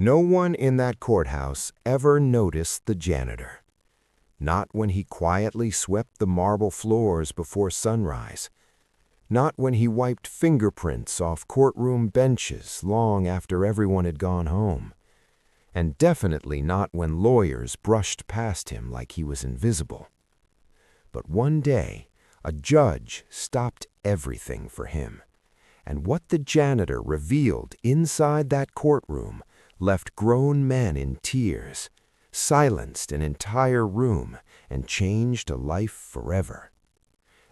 No one in that courthouse ever noticed the janitor. Not when he quietly swept the marble floors before sunrise. Not when he wiped fingerprints off courtroom benches long after everyone had gone home. And definitely not when lawyers brushed past him like he was invisible. But one day, a judge stopped everything for him. And what the janitor revealed inside that courtroom left grown men in tears, silenced an entire room, and changed a life forever.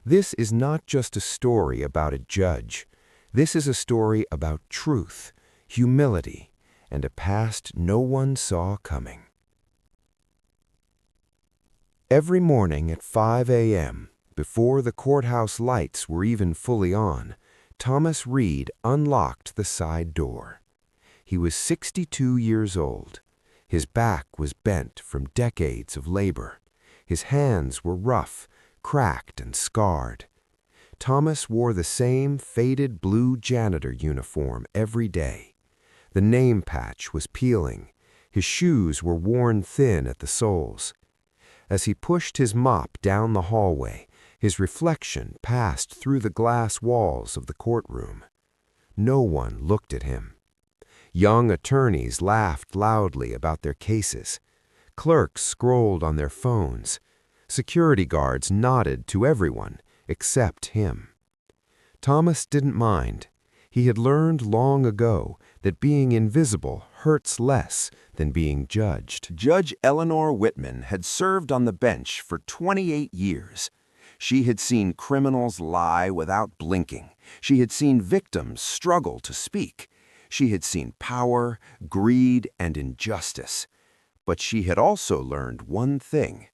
This is not just a story about a judge. This is a story about truth, humility, and a past no one saw coming. Every morning at 5 a.m., before the courthouse lights were even fully on, Thomas Reed unlocked the side door. He was 62 years old. His back was bent from decades of labor. His hands were rough, cracked, and scarred. Thomas wore the same faded blue janitor uniform every day. The name patch was peeling. His shoes were worn thin at the soles. As he pushed his mop down the hallway, his reflection passed through the glass walls of the courtroom. No one looked at him. Young attorneys laughed loudly about their cases. Clerks scrolled on their phones. Security guards nodded to everyone except him. Thomas didn't mind. He had learned long ago that being invisible hurts less than being judged. Judge Eleanor Whitman had served on the bench for 28 years. She had seen criminals lie without blinking. She had seen victims struggle to speak. She had seen power, greed, and injustice. But she had also learned one thing.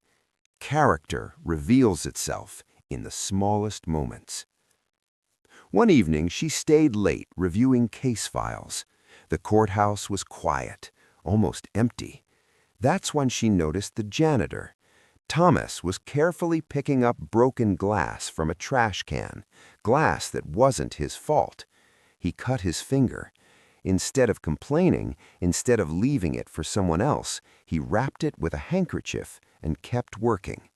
Character reveals itself in the smallest moments. One evening, she stayed late reviewing case files. The courthouse was quiet, almost empty. That's when she noticed the janitor. Thomas was carefully picking up broken glass from a trash can, glass that wasn't his fault. He cut his finger. Instead of complaining, instead of leaving it for someone else, he wrapped it with a handkerchief and kept working.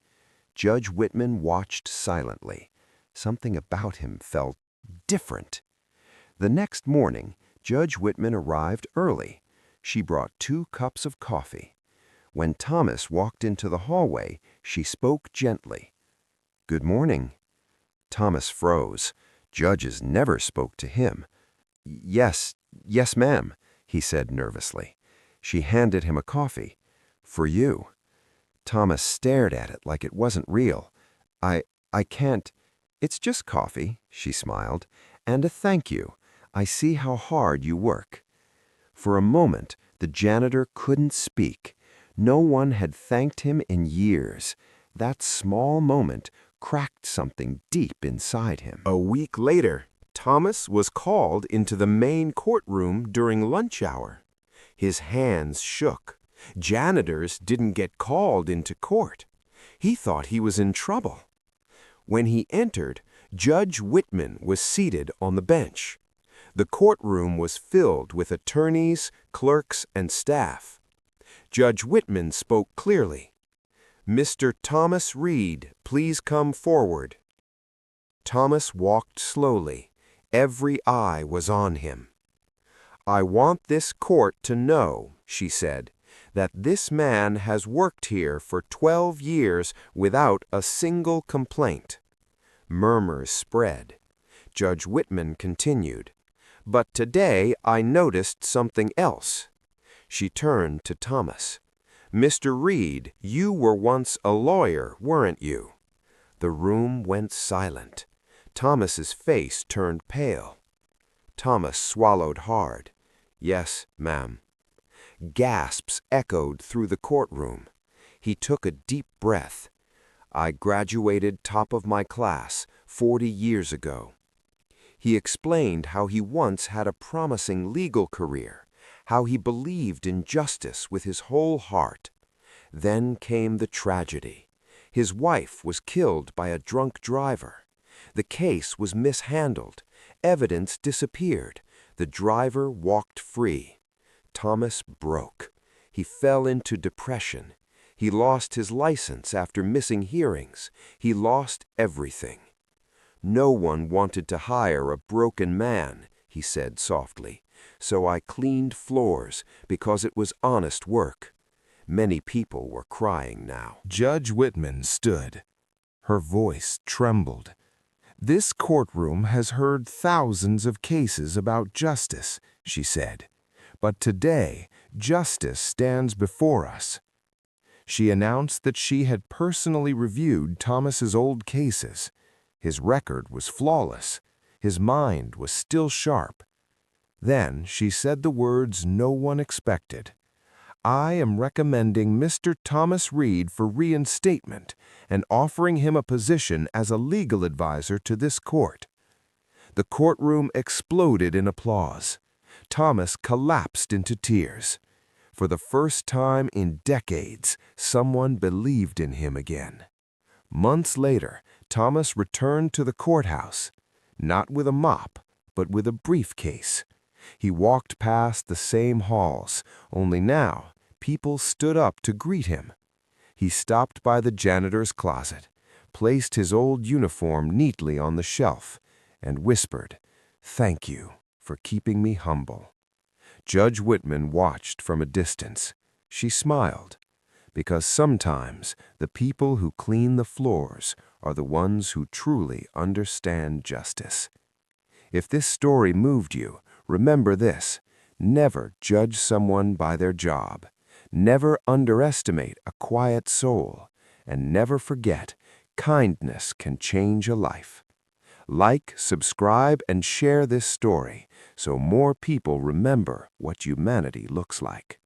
Judge Whitman watched silently. Something about him felt different. The next morning, Judge Whitman arrived early. She brought 2 cups of coffee. When Thomas walked into the hallway, she spoke gently. "Good morning." Thomas froze. Judges never spoke to him. Yes, ma'am," he said nervously. She handed him a coffee. "For you." Thomas stared at it like it wasn't real. I can't. "It's just coffee," she smiled, "and a thank you. I see how hard you work." For a moment, the janitor couldn't speak. No one had thanked him in years. That small moment cracked something deep inside him. A week later, Thomas was called into the main courtroom during lunch hour. His hands shook. Janitors didn't get called into court. He thought he was in trouble. When he entered, Judge Whitman was seated on the bench. The courtroom was filled with attorneys, clerks, and staff. Judge Whitman spoke clearly. "Mr. Thomas Reed, please come forward." Thomas walked slowly. Every eye was on him. "I want this court to know," she said, "that this man has worked here for 12 years without a single complaint." Murmurs spread. Judge Whitman continued, "But today I noticed something else." She turned to Thomas. "Mr. Reed, you were once a lawyer, weren't you?" The room went silent. Thomas's face turned pale. Thomas swallowed hard. "Yes, ma'am." Gasps echoed through the courtroom. He took a deep breath. "I graduated top of my class 40 years ago." He explained how he once had a promising legal career, how he believed in justice with his whole heart. Then came the tragedy. His wife was killed by a drunk driver. The case was mishandled. Evidence disappeared. The driver walked free. Thomas broke. He fell into depression. He lost his license after missing hearings. He lost everything. "No one wanted to hire a broken man," he said softly, "so I cleaned floors because it was honest work." Many people were crying now. Judge Whitman stood. Her voice trembled. "This courtroom has heard thousands of cases about justice," she said. "But today, justice stands before us." She announced that she had personally reviewed Thomas's old cases. His record was flawless. His mind was still sharp. Then she said the words no one expected. "I am recommending Mr. Thomas Reed for reinstatement and offering him a position as a legal advisor to this court." The courtroom exploded in applause. Thomas collapsed into tears. For the first time in decades, someone believed in him again. Months later, Thomas returned to the courthouse, not with a mop, but with a briefcase. He walked past the same halls, only now people stood up to greet him. He stopped by the janitor's closet, placed his old uniform neatly on the shelf, and whispered, "Thank you for keeping me humble." Judge Whitman watched from a distance. She smiled, because sometimes the people who clean the floors are the ones who truly understand justice. If this story moved you, remember this: never judge someone by their job. Never underestimate a quiet soul. And never forget, kindness can change a life. Like, subscribe, and share this story so more people remember what humanity looks like.